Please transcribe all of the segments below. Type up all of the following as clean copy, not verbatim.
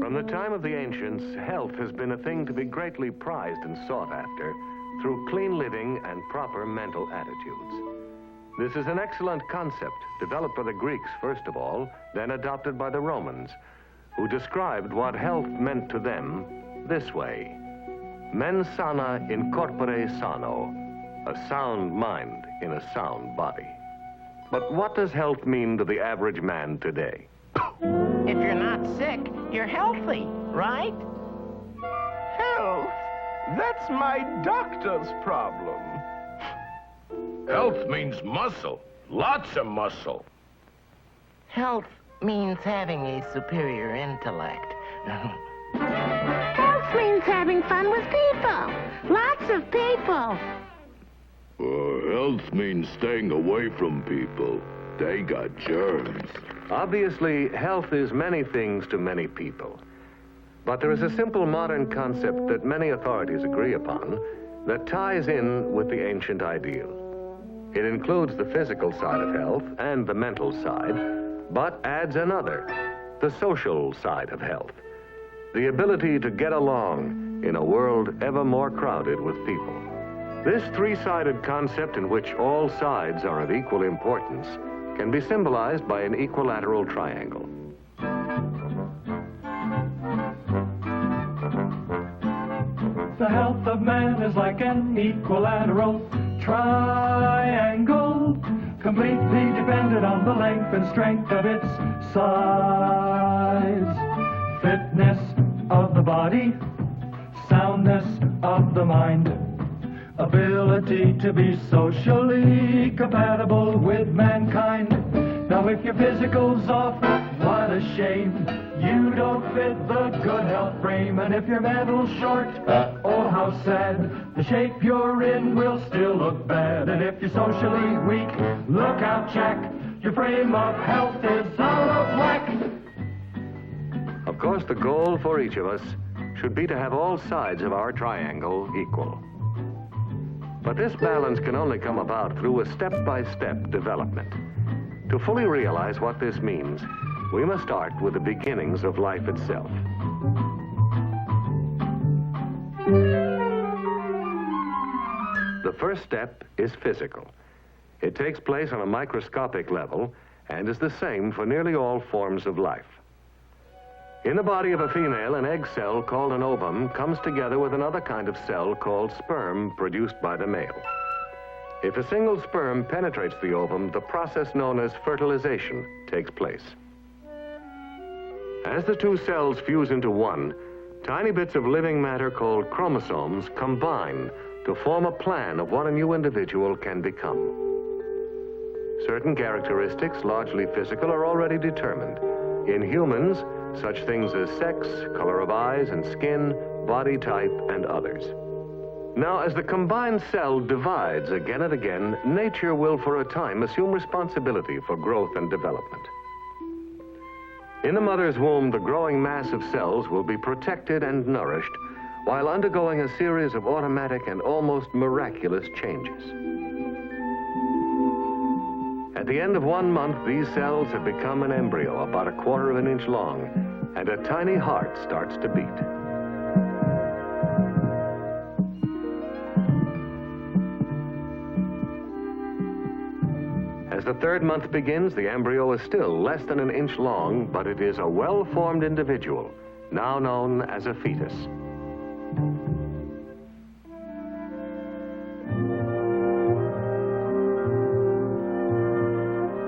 From the time of the ancients, health has been a thing to be greatly prized and sought after through clean living and proper mental attitudes. This is an excellent concept, developed by the Greeks first of all, then adopted by the Romans, who described what health meant to them this way: mens sana in corpore sano, a sound mind in a sound body. But what does health mean to the average man today? If you're not sick, you're healthy, right? Health? That's my doctor's problem. Health means muscle. Lots of muscle. Health means having a superior intellect. Health means having fun with people. Lots of people. Health means staying away from people. They got germs. Obviously, health is many things to many people. But there is a simple modern concept that many authorities agree upon that ties in with the ancient ideal. It includes the physical side of health and the mental side, but adds another, the social side of health. The ability to get along in a world ever more crowded with people. This three-sided concept, in which all sides are of equal importance, can be symbolized by an equilateral triangle. The health of man is like an equilateral triangle, completely dependent on the length and strength of its sides. Fitness of the body, soundness of the mind, ability to be socially compatible with mankind. Now if your physical's off, what a shame. You don't fit the good health frame. And if your mental's short, oh how sad. The shape you're in will still look bad. And if you're socially weak, look out, Jack. Your frame of health is out of whack. Of course, the goal for each of us should be to have all sides of our triangle equal. But this balance can only come about through a step-by-step development. To fully realize what this means, we must start with the beginnings of life itself. The first step is physical. It takes place on a microscopic level and is the same for nearly all forms of life. In the body of a female, an egg cell called an ovum comes together with another kind of cell called sperm produced by the male. If a single sperm penetrates the ovum, the process known as fertilization takes place. As the two cells fuse into one, tiny bits of living matter called chromosomes combine to form a plan of what a new individual can become. Certain characteristics, largely physical, are already determined. In humans, such things as sex, color of eyes and skin, body type, and others. Now, as the combined cell divides again and again, nature will for a time assume responsibility for growth and development. In the mother's womb, the growing mass of cells will be protected and nourished while undergoing a series of automatic and almost miraculous changes. At the end of 1 month, these cells have become an embryo about 1/4 of an inch long, and a tiny heart starts to beat. As the 3rd month begins, the embryo is still less than an inch long, but it is a well-formed individual, now known as a fetus.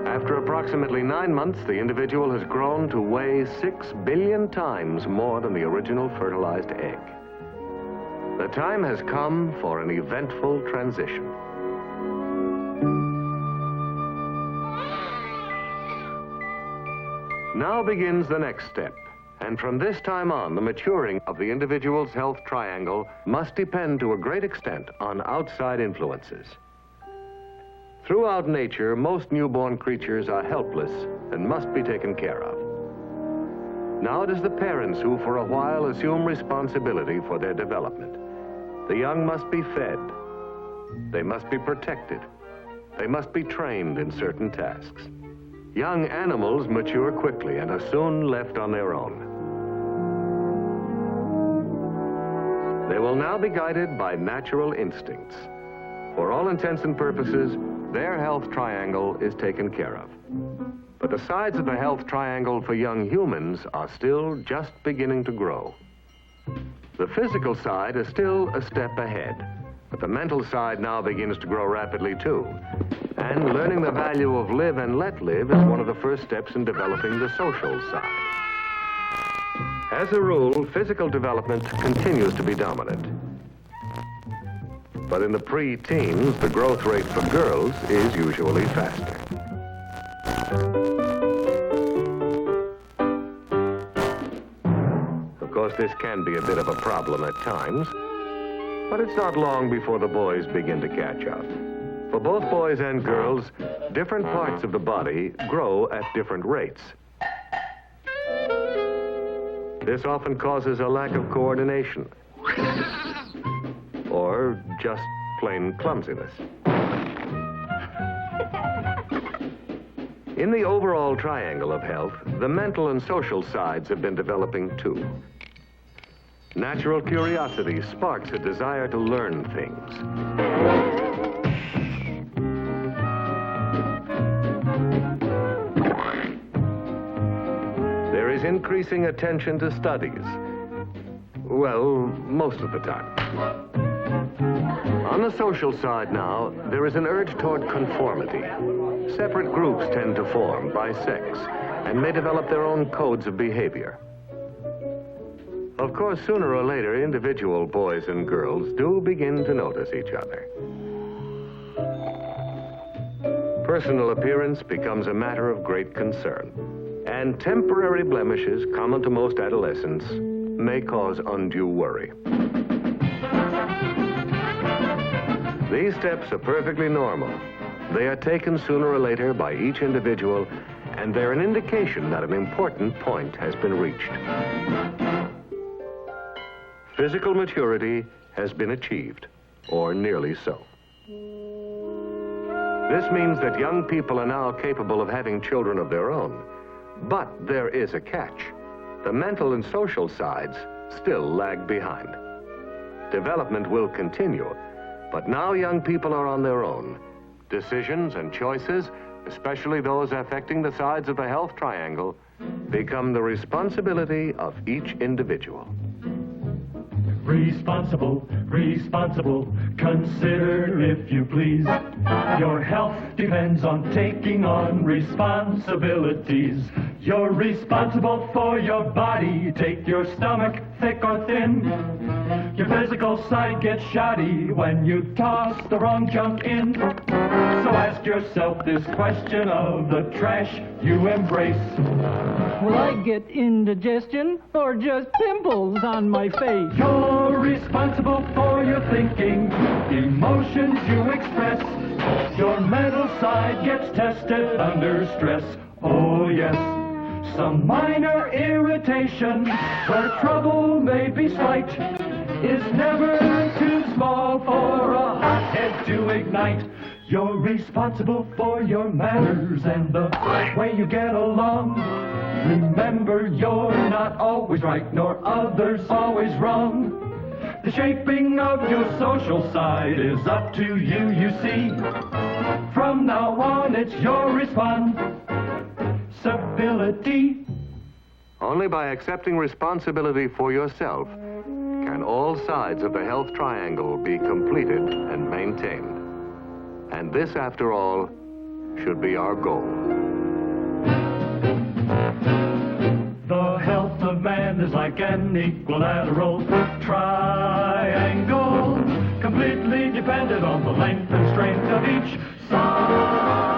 After approximately 9 months, the individual has grown to weigh 6 billion times more than the original fertilized egg. The time has come for an eventful transition. Now begins the next step, and from this time on, the maturing of the individual's health triangle must depend to a great extent on outside influences. Throughout nature, most newborn creatures are helpless and must be taken care of. Now it is the parents who, for a while, assume responsibility for their development. The young must be fed. They must be protected. They must be trained in certain tasks. Young animals mature quickly and are soon left on their own. They will now be guided by natural instincts. For all intents and purposes, their health triangle is taken care of. But the sides of the health triangle for young humans are still just beginning to grow. The physical side is still a step ahead, but the mental side now begins to grow rapidly too. And learning the value of live and let live is one of the first steps in developing the social side. As a rule, physical development continues to be dominant. But in the pre-teens, the growth rate for girls is usually faster. Of course, this can be a bit of a problem at times, but it's not long before the boys begin to catch up. For both boys and girls, different parts of the body grow at different rates. This often causes a lack of coordination, or just plain clumsiness. In the overall triangle of health, the mental and social sides have been developing too. Natural curiosity sparks a desire to learn things. There is increasing attention to studies. Well, most of the time. On the social side now, there is an urge toward conformity. Separate groups tend to form by sex and may develop their own codes of behavior. Of course, sooner or later, individual boys and girls do begin to notice each other. Personal appearance becomes a matter of great concern, and temporary blemishes common to most adolescents may cause undue worry. These steps are perfectly normal. They are taken sooner or later by each individual, and they're an indication that an important point has been reached. Physical maturity has been achieved, or nearly so. This means that young people are now capable of having children of their own. But there is a catch. The mental and social sides still lag behind. Development will continue, but now young people are on their own. Decisions and choices, especially those affecting the sides of the health triangle, become the responsibility of each individual. Responsible, responsible, consider if you please. Your health depends on taking on responsibilities. You're responsible for your body, take your stomach thick or thin. Your physical side gets shoddy when you toss the wrong junk in. So ask yourself this question of the trash you embrace. Will I get indigestion or just pimples on my face? You're responsible for your thinking, emotions you express. Your mental side gets tested under stress. Oh yes, some minor irritation where trouble may be slight is never too small for a hothead to ignite. You're responsible for your manners and the way you get along. Remember, you're not always right, nor others always wrong. The shaping of your social side is up to you, you see. From now on, it's your responsibility. Only by accepting responsibility for yourself can all sides of the health triangle be completed and maintained. And this, after all, should be our goal. The health of man is like an equilateral triangle, completely dependent on the length and strength of each side.